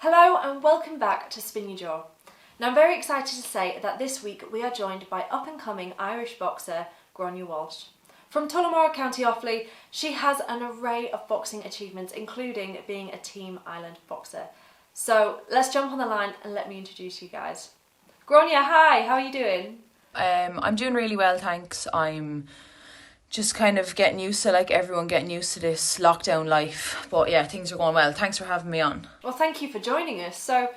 Hello and welcome back to Spin Your Jaw. Now I'm very excited to say that this week we are joined by up-and-coming Irish boxer Gráinne Walsh. From Tullamore, County Offaly, she has an array of boxing achievements, including being a Team Ireland boxer. So let's jump on the line and let me introduce you guys. Gráinne, hi, how are you doing? I'm doing really well, thanks. I'm just kind of getting used to, like everyone, getting used to this lockdown life. But yeah, things are going well. Thanks for having me on. Well, thank you for joining us. So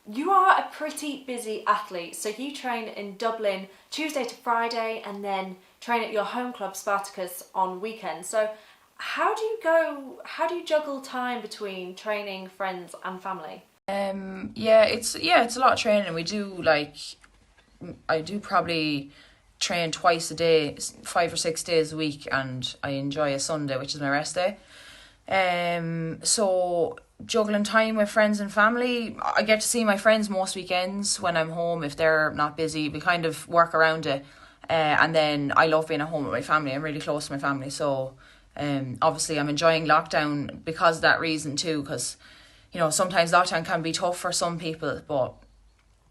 you are a pretty busy athlete. So you train in Dublin Tuesday to Friday and then train at your home club Spartacus on weekends. So how do you juggle time between training, friends and family? It's a lot of training. I do probably train twice a day, 5 or 6 days a week, and I enjoy a Sunday, which is my rest day. So juggling time with friends and family, I get to see my friends most weekends when I'm home. If they're not busy, we kind of work around it. And then I love being at home with my family. I'm really close to my family, so obviously I'm enjoying lockdown because of that reason too, because sometimes lockdown can be tough for some people, but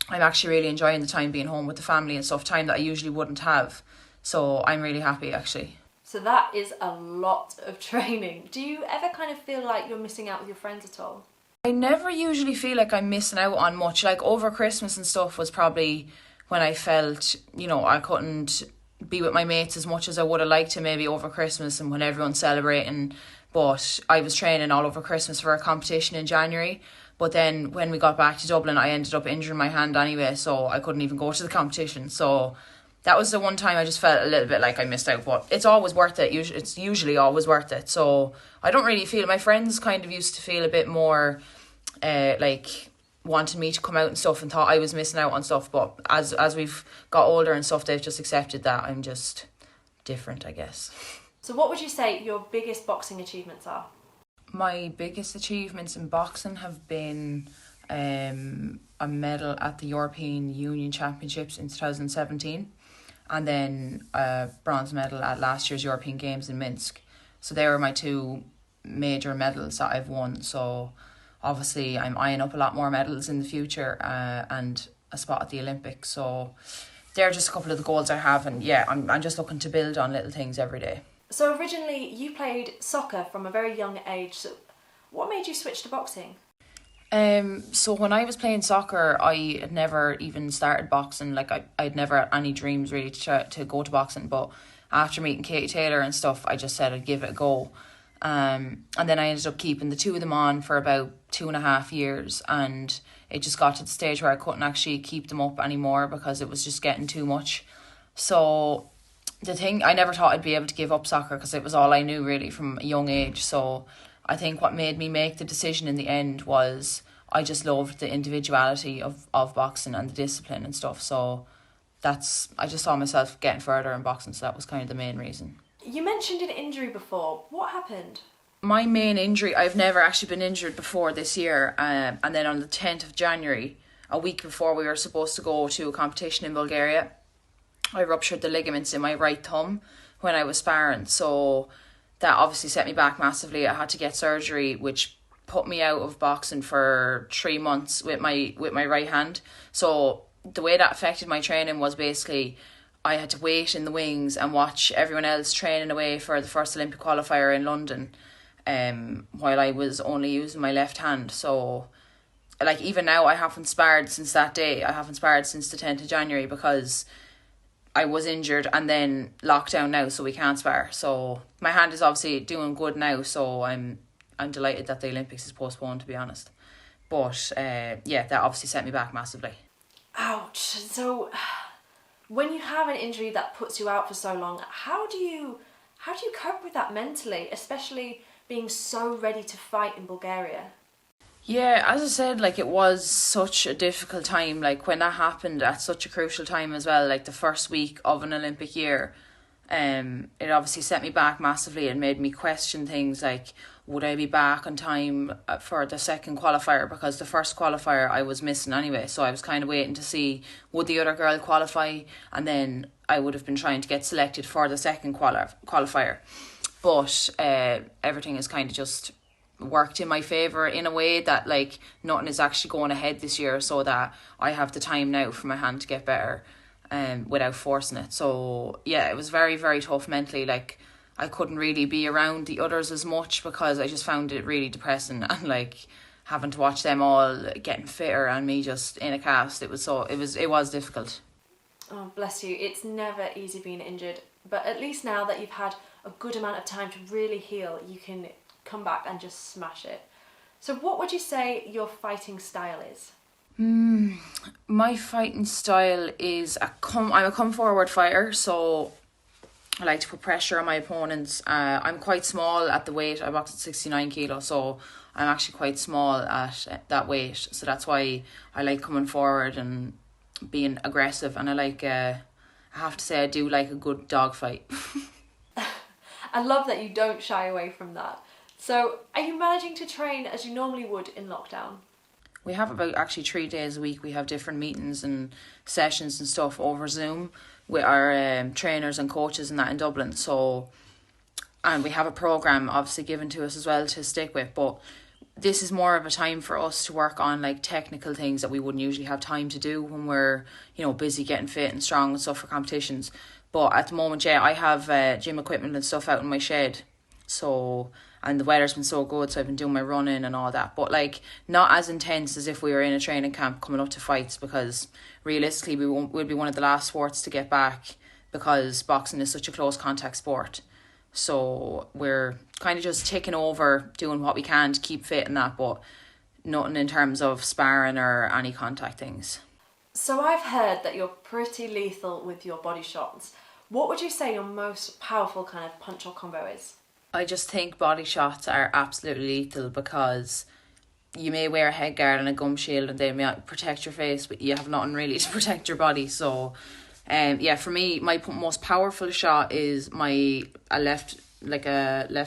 I'm actually really enjoying the time being home with the family and stuff, time that I usually wouldn't have. So I'm really happy, actually. So that is a lot of training. Do you ever kind of feel like you're missing out with your friends at all? I never usually feel like I'm missing out on much. Like over Christmas and stuff was probably when I felt, I couldn't be with my mates as much as I would have liked to maybe over Christmas and when everyone's celebrating. But I was training all over Christmas for a competition in January. But then when we got back to Dublin, I ended up injuring my hand anyway, so I couldn't even go to the competition. So that was the one time I just felt a little bit like I missed out. But it's always worth it. It's usually always worth it. So I don't really feel... My friends kind of used to feel a bit more like wanting me to come out and stuff and thought I was missing out on stuff. But as we've got older and stuff, they've just accepted that I'm just different, I guess. So what would you say your biggest boxing achievements are? My biggest achievements in boxing have been a medal at the European Union Championships in 2017 and then a bronze medal at last year's European Games in Minsk. So they were my two major medals that I've won. So obviously I'm eyeing up a lot more medals in the future and a spot at the Olympics. So they're just a couple of the goals I have, and yeah, I'm just looking to build on little things every day. So originally you played soccer from a very young age. So what made you switch to boxing? So when I was playing soccer, I had never even started boxing. Like I'd never had any dreams really to go to boxing. But after meeting Katie Taylor and stuff, I just said I'd give it a go. And then I ended up keeping the two of them on for about 2.5 years. And it just got to the stage where I couldn't actually keep them up anymore because it was just getting too much. So the thing, I never thought I'd be able to give up soccer because it was all I knew really from a young age. So I think what made me make the decision in the end was I just loved the individuality of boxing and the discipline and stuff. So I just saw myself getting further in boxing. So that was kind of the main reason. You mentioned an injury before. What happened? My main injury, I've never actually been injured before this year. And then on the 10th of January, a week before we were supposed to go to a competition in Bulgaria, I ruptured the ligaments in my right thumb when I was sparring. So that obviously set me back massively. I had to get surgery, which put me out of boxing for 3 months with my right hand. So the way that affected my training was basically I had to wait in the wings and watch everyone else training away for the first Olympic qualifier in London while I was only using my left hand. So like even now I haven't sparred since that day. I haven't sparred since the 10th of January because I was injured and then lockdown now, so we can't spar. So my hand is obviously doing good now, so I'm delighted that the Olympics is postponed, to be honest. But that obviously set me back massively. Ouch. So when you have an injury that puts you out for so long, how do you cope with that mentally, especially being so ready to fight in Bulgaria? Yeah, as I said, like it was such a difficult time, like when that happened at such a crucial time as well, like the first week of an Olympic year, it obviously set me back massively and made me question things like, would I be back on time for the second qualifier? Because the first qualifier I was missing anyway, so I was kind of waiting to see would the other girl qualify, and then I would have been trying to get selected for the second qualifier. But everything is kind of just worked in my favour in a way that like nothing is actually going ahead this year, so that I have the time now for my hand to get better without forcing it. So yeah, it was very, very tough mentally. Like I couldn't really be around the others as much because I just found it really depressing, and like having to watch them all getting fitter and me just in a cast, it was difficult. Oh, bless you. It's never easy being injured, but at least now that you've had a good amount of time to really heal, you can come back and just smash it. So what would you say your fighting style is? My fighting style is I'm a come forward fighter, so I like to put pressure on my opponents. I'm quite small at the weight. I box at 69 kilos, so I'm actually quite small at that weight. So that's why I like coming forward and being aggressive. And I have to say, I do like a good dog fight. I love that you don't shy away from that. So are you managing to train as you normally would in lockdown? We have about actually 3 days a week. We have different meetings and sessions and stuff over Zoom with our trainers and coaches and that in Dublin. So, and we have a programme obviously given to us as well to stick with. But this is more of a time for us to work on like technical things that we wouldn't usually have time to do when we're, busy getting fit and strong and stuff for competitions. But at the moment, yeah, I have gym equipment and stuff out in my shed. So, and the weather's been so good, so I've been doing my running and all that. But like not as intense as if we were in a training camp coming up to fights, because realistically we'll be one of the last sports to get back because boxing is such a close contact sport. So we're kind of just taking over, doing what we can to keep fit and that, but nothing in terms of sparring or any contact things. So I've heard that you're pretty lethal with your body shots. What would you say your most powerful kind of punch or combo is? I just think body shots are absolutely lethal because you may wear a head guard and a gum shield and they may protect your face, but you have nothing really to protect your body. So, for me, my most powerful shot is a left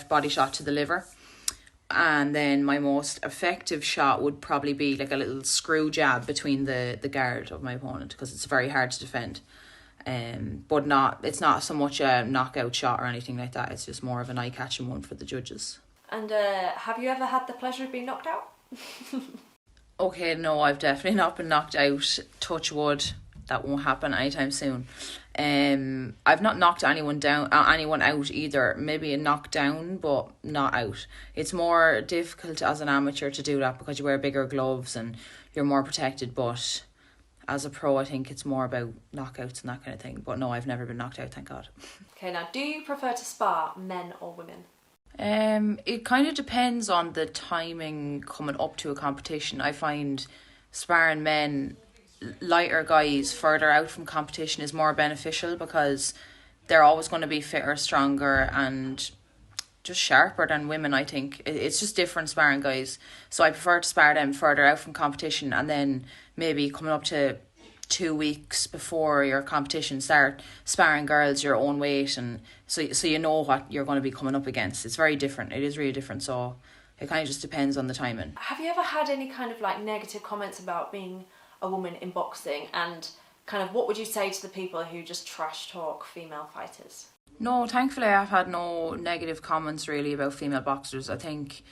body shot to the liver. And then my most effective shot would probably be like a little screw jab between the guard of my opponent, because it's very hard to defend. But it's not so much a knockout shot or anything like that. It's just more of an eye-catching one for the judges. And have you ever had the pleasure of being knocked out? Okay, no, I've definitely not been knocked out. Touch wood, that won't happen anytime soon. I've not knocked anyone out either. Maybe a knockdown, but not out. It's more difficult as an amateur to do that because you wear bigger gloves and you're more protected. But as a pro, I think it's more about knockouts and that kind of thing. But no, I've never been knocked out, thank God. Okay, now do you prefer to spar men or women? It kind of depends on the timing coming up to a competition. I find sparring men, lighter guys further out from competition is more beneficial because they're always going to be fitter, stronger and just sharper than women. I think it's just different sparring guys, so I prefer to spar them further out from competition, and then maybe coming up to 2 weeks before your competition start, sparring girls your own weight, and so you know what you're going to be coming up against. It's very different. It is really different, so it kind of just depends on the timing. Have you ever had any kind of like negative comments about being a woman in boxing, and kind of what would you say to the people who just trash talk female fighters? No, thankfully I've had no negative comments really about female boxers. I think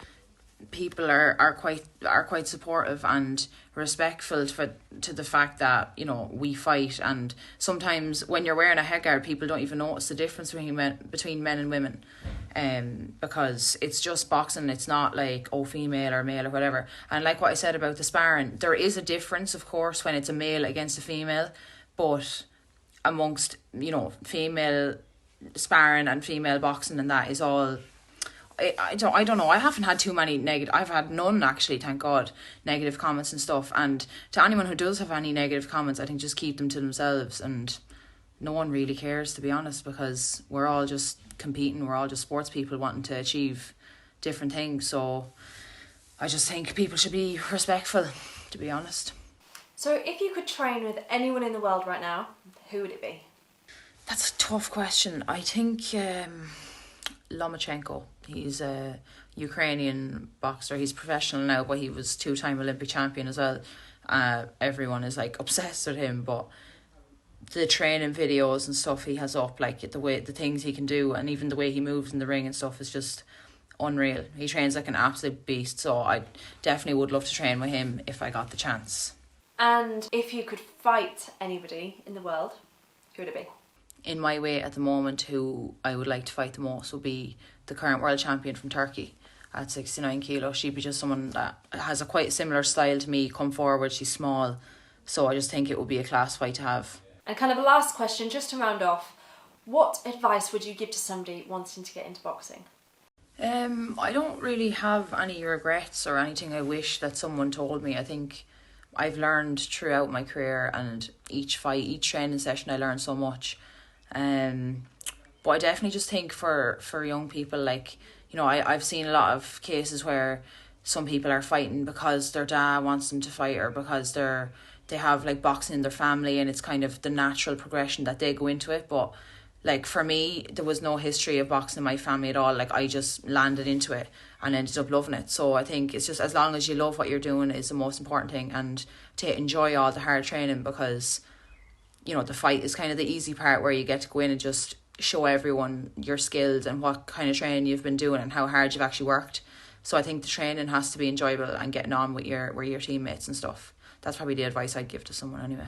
people are quite supportive and respectful to the fact that, you know, we fight, and sometimes when you're wearing a headguard people don't even notice the difference between men and women, because it's just boxing. It's not like female or male or whatever. And like what I said about the sparring, there is a difference of course when it's a male against a female, but amongst, you know, female sparring and female boxing, and that is all, I don't know. I haven't had too many I've had none actually, thank God, negative comments and stuff. And to anyone who does have any negative comments, I think just keep them to themselves, and no one really cares, to be honest, because we're all just competing. We're all just sports people wanting to achieve different things. So I just think people should be respectful, to be honest. So if you could train with anyone in the world right now, who would it be? That's a tough question. I think Lomachenko. He's a Ukrainian boxer. He's professional now, but he was 2-time Olympic champion as well. Everyone is like obsessed with him, but the training videos and stuff he has up, like the things he can do, and even the way he moves in the ring and stuff is just unreal. He trains like an absolute beast, so I definitely would love to train with him if I got the chance. And if you could fight anybody in the world, who would it be? In my weight at the moment, who I would like to fight the most would be the current world champion from Turkey at 69 kilos. She'd be just someone that has a quite similar style to me, come forward, she's small, so I just think it would be a class fight to have. And kind of a last question, just to round off, what advice would you give to somebody wanting to get into boxing? I don't really have any regrets or anything I wish that someone told me. I think I've learned throughout my career, and each fight, each training session, I learned so much. But I definitely just think for young people, like, you know, I've seen a lot of cases where some people are fighting because their dad wants them to fight, or because they have like boxing in their family and it's kind of the natural progression that they go into it. But like for me, there was no history of boxing in my family at all. Like I just landed into it and ended up loving it. So I think it's just, as long as you love what you're doing is the most important thing, and to enjoy all the hard training, because, you know, the fight is kind of the easy part where you get to go in and just show everyone your skills and what kind of training you've been doing and how hard you've actually worked. So I think the training has to be enjoyable and getting on with your teammates and stuff. That's probably the advice I'd give to someone anyway.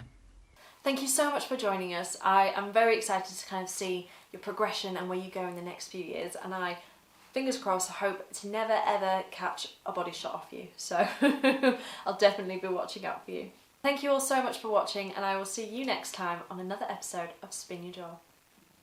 Thank you so much for joining us. I am very excited to kind of see your progression and where you go in the next few years, and I, fingers crossed, hope to never ever catch a body shot off you. So I'll definitely be watching out for you. Thank you all so much for watching, and I will see you next time on another episode of Spin Your Jaw.